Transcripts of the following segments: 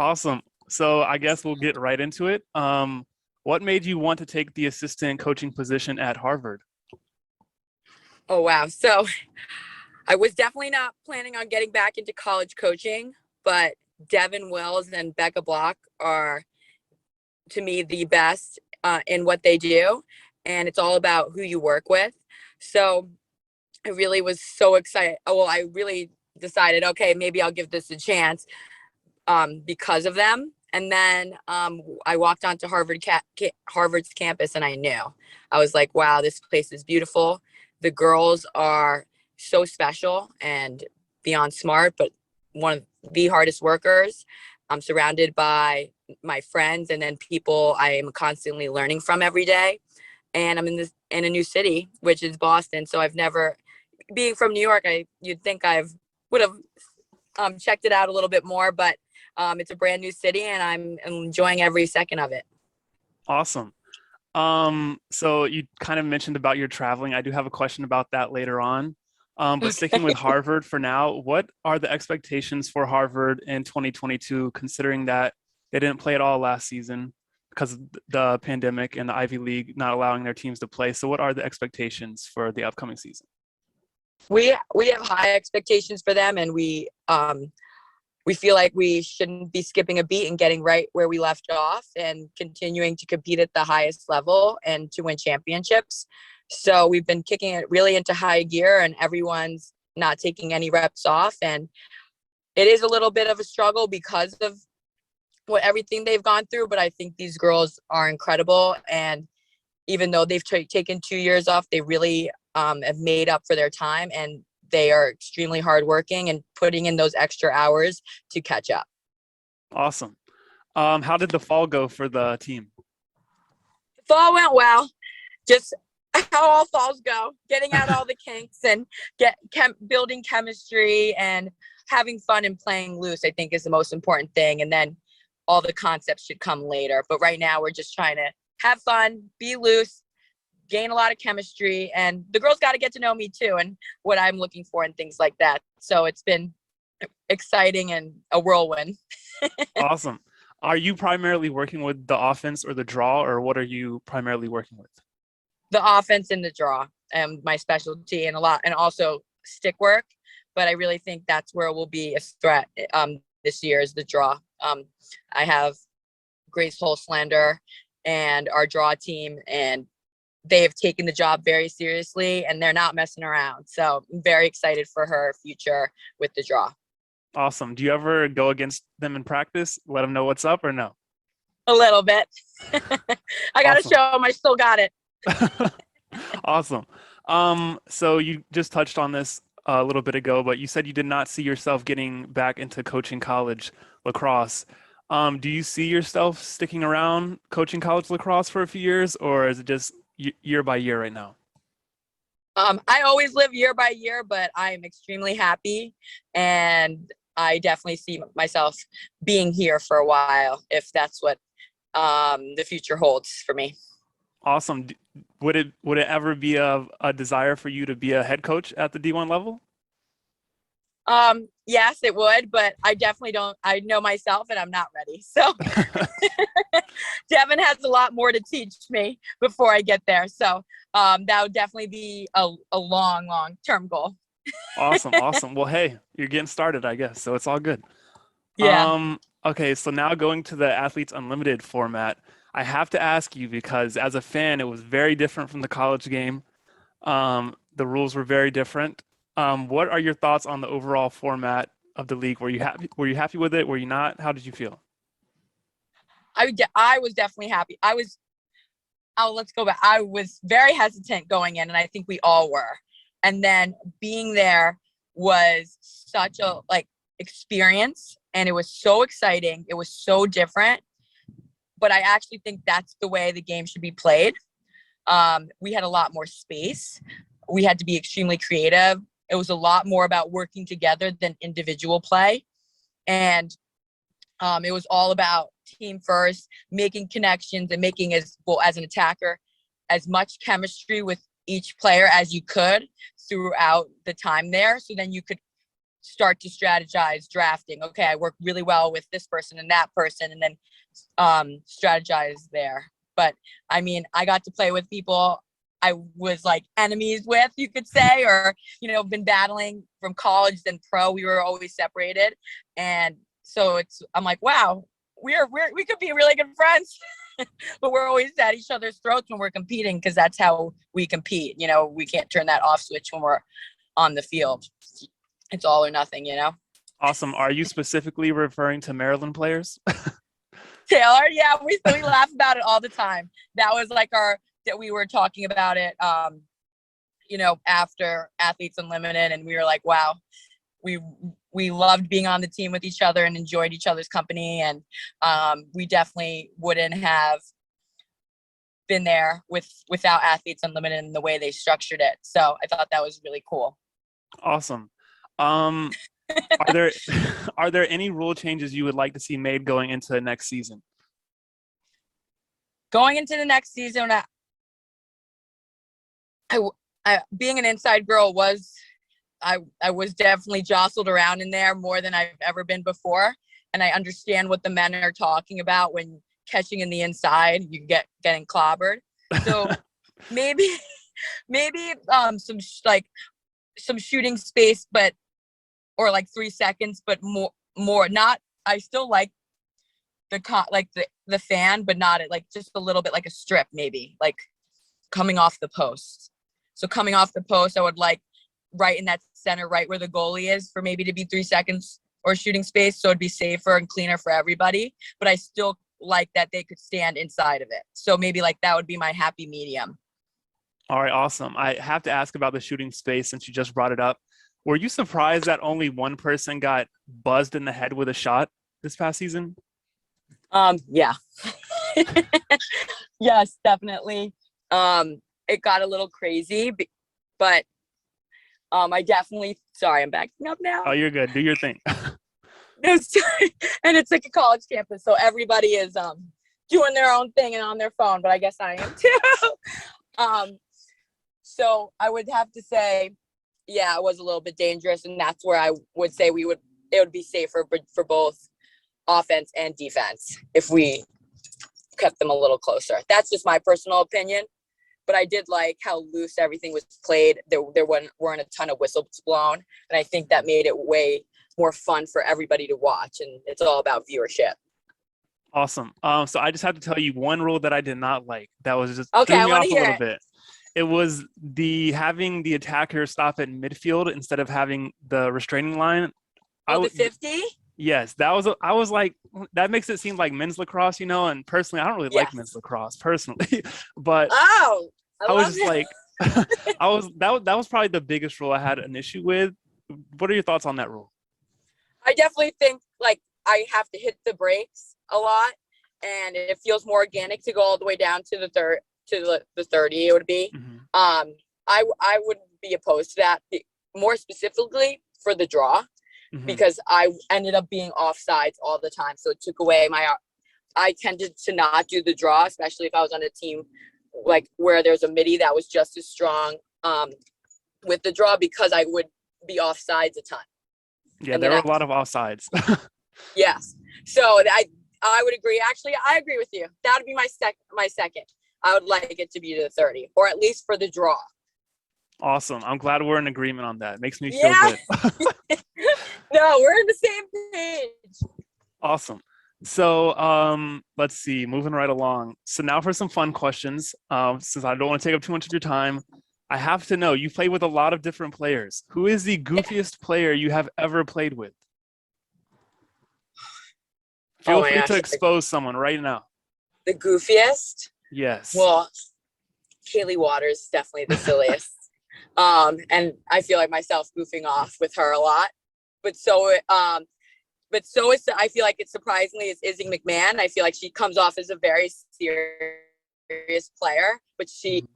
Awesome. So I guess we'll get right into it. What made you want to take the assistant coaching position at Harvard? Oh, wow. So I was definitely not planning on getting back into college coaching, but Devin Wills and Becca Block are, to me, the best in what they do. And it's all about who you work with. So I really was so excited. Oh, well, I really decided, okay, maybe I'll give this a chance because of them. And then I walked onto Harvard's campus and I knew. I was like, wow, this place is beautiful. The girls are so special and beyond smart, but one of the hardest workers. I'm surrounded by my friends and then people I am constantly learning from every day. And I'm in a new city, which is Boston. So I've never, being from New York, you'd think would have checked it out a little bit more, but it's a brand new city and I'm enjoying every second of it. Awesome. So you kind of mentioned about your traveling. I do have a question about that later on. But sticking with Okay. Harvard for now, what are the expectations for Harvard in 2022, considering that they didn't play at all last season because of the pandemic and the Ivy League not allowing their teams to play? So what are the expectations for the upcoming season? We have high expectations for them, and we feel like we shouldn't be skipping a beat and getting right where we left off and continuing to compete at the highest level and to win championships. So we've been kicking it really into high gear and everyone's not taking any reps off. And it is a little bit of a struggle because of everything they've gone through. But I think these girls are incredible. And even though they've taken 2 years off, they really have made up for their time. And they are extremely hardworking and putting in those extra hours to catch up. Awesome. How did the fall go for the team? The fall went well. Just how all falls go, getting out all the kinks and building chemistry and having fun and playing loose, I think is the most important thing. And then all the concepts should come later. But right now we're just trying to have fun, be loose, gain a lot of chemistry, and the girls got to get to know me too and what I'm looking for and things like that. So it's been exciting and a whirlwind. Awesome. Are you primarily working with the offense or the draw, or what are you primarily working with? The offense and the draw and my specialty and also stick work. But I really think that's where we'll be a threat this year is the draw. I have Grace Holslander and our draw team, and they have taken the job very seriously and they're not messing around. So I'm very excited for her future with the draw. Awesome. Do you ever go against them in practice? Let them know what's up or no? A little bit. I got to Awesome. show them I still got it. Awesome. So you just touched on this a little bit ago, but you said you did not see yourself getting back into coaching college lacrosse. Do you see yourself sticking around coaching college lacrosse for a few years, or is it just year by year right now? I always live year by year, but I am extremely happy, and I definitely see myself being here for a while if that's what the future holds for me. Awesome. Would it ever be a desire for you to be a head coach at the D1 level? Yes, it would, but I definitely don't. I know myself, and I'm not ready. So Devin has a lot more to teach me before I get there. So that would definitely be a long term goal. Awesome, awesome. Well, hey, you're getting started, I guess, so it's all good. Yeah. Okay, so now going to the Athletes Unlimited format, I have to ask you because as a fan, it was very different from the college game. The rules were very different. What are your thoughts on the overall format of the league? Were you happy? Were you happy with it? Were you not? How did you feel? I was definitely happy. Let's go back. I was very hesitant going in, and I think we all were. And then being there was such a experience, and it was so exciting. It was so different. But I actually think that's the way the game should be played. We had a lot more space. We had to be extremely creative. It was a lot more about working together than individual play. And it was all about team first, making connections and making as an attacker, as much chemistry with each player as you could throughout the time there. So then you could start to strategize drafting. Okay, I work really well with this person and that person, and then strategize there. But I mean, I got to play with people I was like enemies with, you could say, or, been battling from college then pro. We were always separated. And so I'm like, wow, we could be really good friends. But we're always at each other's throats when we're competing, because that's how we compete. We can't turn that off switch when we're on the field. It's all or nothing. Awesome. Are you specifically referring to Maryland players? Taylor, yeah, we laugh about it all the time. That was like that we were talking about it, after Athletes Unlimited, and we were like, wow, we loved being on the team with each other and enjoyed each other's company, and we definitely wouldn't have been there without Athletes Unlimited and the way they structured it. So I thought that was really cool. Awesome. Are there any rule changes you would like to see made going into the next season? Going into the next season, I being an inside girl I was definitely jostled around in there more than I've ever been before, and I understand what the men are talking about when catching in the inside, you getting clobbered. So maybe some shooting space, or like 3 seconds, but more not. I still like the fan, but not like just a little bit, like a strip, maybe like coming off the post. So coming off the post, I would like right in that center, right where the goalie is, for maybe to be 3 seconds or shooting space. So it'd be safer and cleaner for everybody, but I still like that they could stand inside of it. So maybe like that would be my happy medium. All right, awesome. I have to ask about the shooting space since you just brought it up. Were you surprised that only one person got buzzed in the head with a shot this past season? Yeah. Yes, definitely. It got a little crazy, but I definitely, sorry, I'm backing up now. Oh, you're good. Do your thing. No, sorry. And it's like a college campus, so everybody is doing their own thing and on their phone, but I guess I am too. So I would have to say, yeah, it was a little bit dangerous, and that's where I would say it would be safer for both offense and defense if we kept them a little closer. That's just my personal opinion, but I did like how loose everything was played. There weren't a ton of whistles blown, and I think that made it way more fun for everybody to watch, and it's all about viewership. Awesome. So I just have to tell you one rule that I did not like. That was just okay. threw I me want off to a hear little it. bit. It was having the attacker stop at midfield instead of having the restraining line. The 50? Yes, I was like, that makes it seem like men's lacrosse, and personally, I don't really like men's lacrosse personally, but I was just like, that was probably the biggest rule I had an issue with. What are your thoughts on that rule? I definitely think like I have to hit the brakes a lot, and it feels more organic to go all the way down to the 30. It would be. Mm-hmm. I wouldn't be opposed to that, more specifically for the draw, Mm-hmm. because I ended up being offsides all the time, so it took away I tended to not do the draw, especially if I was on a team like where there's a midi that was just as strong with the draw, because I would be offsides a ton. Yeah, there were a lot of offsides. Yes. So I would agree. Actually, I agree with you. That would be my second. I would like it to be to the 30, or at least for the draw. Awesome. I'm glad we're in agreement on that. It makes me feel good. No, we're in the same page. Awesome. So let's see, moving right along. So now for some fun questions. Since I don't want to take up too much of your time, I have to know, you play with a lot of different players. Who is the goofiest player you have ever played with? Feel free to expose someone right now. The goofiest? Yes. Well, Kaylee Waters is definitely the silliest. And I feel like myself goofing off with her a lot. But so is, I feel like it's surprisingly is Izzy McMahon. I feel like she comes off as a very serious player, but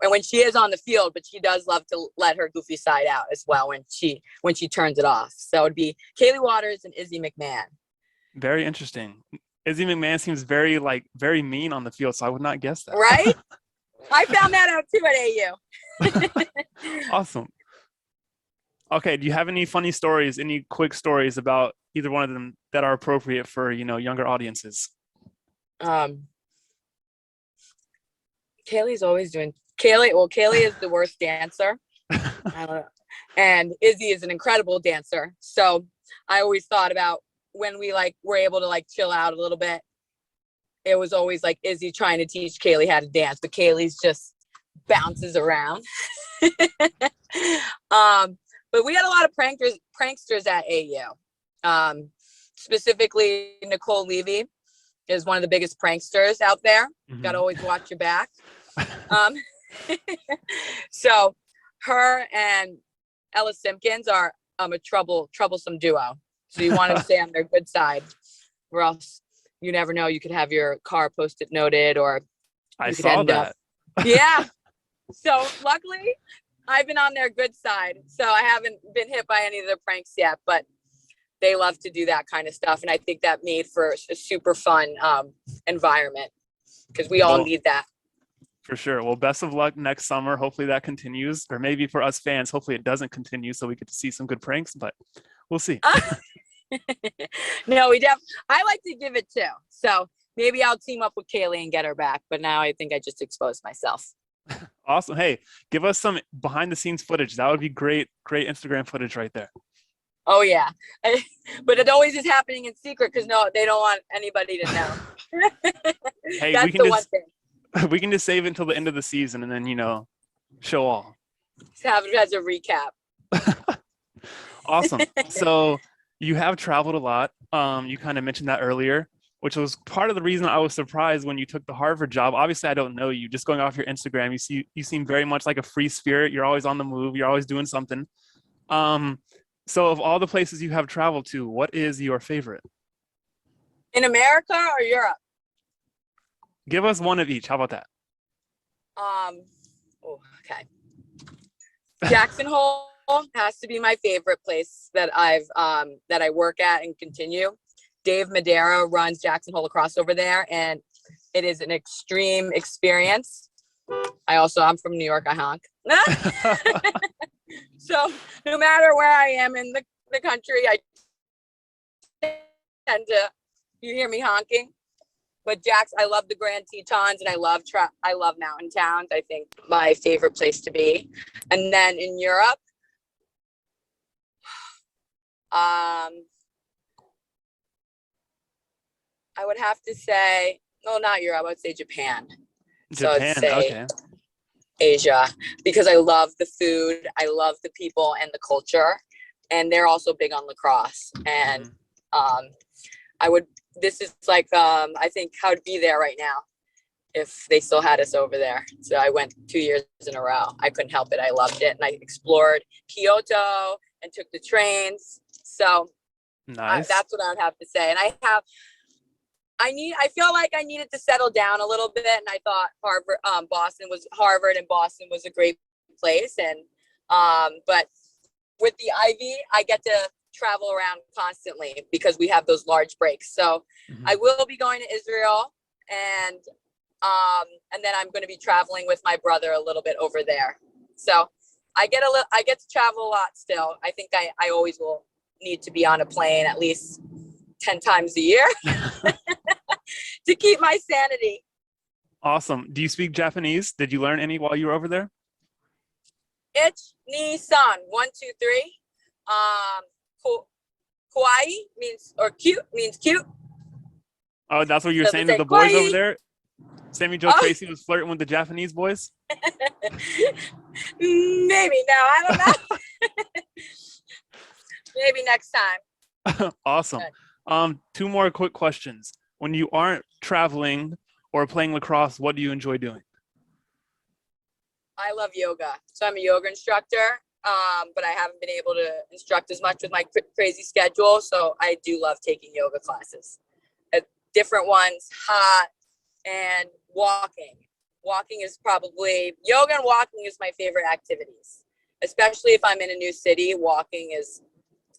when she is on the field, but she does love to let her goofy side out as well when she turns it off. So it would be Kaylee Waters and Izzy McMahon. Very interesting. Izzy McMahon seems very mean on the field, so I would not guess that. Right? I found that out too at AU. Awesome. Okay, do you have any funny stories, any quick stories about either one of them that are appropriate for, younger audiences? Um, Kaylee's always doing Kaylee is the worst dancer. I don't know. And Izzy is an incredible dancer. So I always thought about when we like were able to like chill out a little bit. It was always like Izzy trying to teach Kaylee how to dance, but Kaylee's just bounces around. But we had a lot of pranksters at AU. Specifically, Nicole Levy is one of the biggest pranksters out there. Got to always watch your back. Um, so her and Ella Simpkins are a troublesome duo. So you want to stay on their good side, or else you never know. You could have your car post-it noted, or I you could saw end up. that. Yeah. So luckily, I've been on their good side. So I haven't been hit by any of their pranks yet, but they love to do that kind of stuff. And I think that made for a super fun environment because we all need that. For sure. Well, best of luck next summer. Hopefully that continues, or maybe for us fans, hopefully it doesn't continue so we get to see some good pranks, but we'll see. No, I like to give it too. So maybe I'll team up with Kaylee and get her back. But now I think I just exposed myself. Awesome. Hey, give us some behind the scenes footage. That would be great. Great Instagram footage right there. Oh, yeah. But it always is happening in secret because they don't want anybody to know. Hey, That's the one thing. We can just save it until the end of the season and then, show all. Just have it as a recap. Awesome. So you have traveled a lot. You kind of mentioned that earlier, which was part of the reason I was surprised when you took the Harvard job. Obviously, I don't know you. Just going off your Instagram, you seem very much like a free spirit. You're always on the move. You're always doing something. So of all the places you have traveled to, what is your favorite? In America or Europe? Give us one of each. How about that? Okay. Jackson Hole has to be my favorite place that I work at and continue. Dave Madera runs Jackson Hole Lacrosse over there, and it is an extreme experience. I'm from New York. I honk. So no matter where I am in the country, I tend to, you hear me honking. But I love the Grand Tetons, and I love mountain towns. I think my favorite place to be. And then in Europe, I would have to say, no, not Europe. I would say Japan. So I'd say okay. Asia, because I love the food, I love the people and the culture, and they're also big on lacrosse. And this is like I think I would be there right now if they still had us over there. So I went 2 years in a row. I couldn't help it. I loved it, and I explored Kyoto and took the trains. So nice. That's what I would have to say. And I feel like I needed to settle down a little bit, and I thought Harvard and Boston was a great place. And but with the Ivy, I get to travel around constantly because we have those large breaks. So I will be going to Israel, and then I'm going to be traveling with my brother a little bit over there. So I get to travel a lot still. I think I always will need to be on a plane at least 10 times a year to keep my sanity. Awesome. Do you speak Japanese? Did you learn any while you were over there? Ich ni san 1 2 3. Kawaii means cute. Oh, that's what you were saying to the kawaii. boys over there? Sammy Joe Tracy was flirting with the Japanese boys? Maybe. No, I don't know. Maybe next time. Awesome. Two more quick questions. When you aren't traveling or playing lacrosse, what do you enjoy doing? I love yoga. So I'm a yoga instructor, but I haven't been able to instruct as much with my crazy schedule. So I do love taking yoga classes. Different ones, hot, and walking. Yoga and walking is my favorite activities, especially if I'm in a new city. Walking is,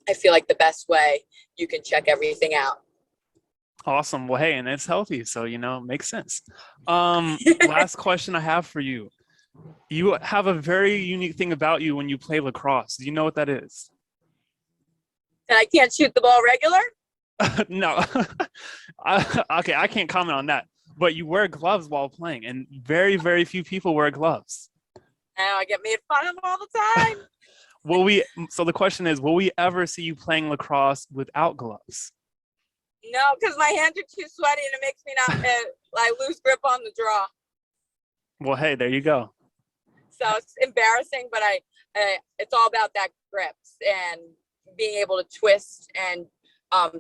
I feel like, the best way you can check everything out. Awesome. Well, hey, and it's healthy, so makes sense. Last question I have for you. You have a very unique thing about you when you play lacrosse. Do you know what that is? And I can't shoot the ball regular. No. Okay, I can't comment on that. But you wear gloves while playing, and very, very few people wear gloves. Now I get made fun of all the time. Will we, so the question is, will we ever see you playing lacrosse without gloves? No, because my hands are too sweaty and it makes me not like lose grip on the draw. Well, hey, there you go. So it's embarrassing, but it's all about that grips and being able to twist and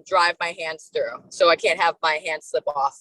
drive my hands through. So I can't have my hands slip off.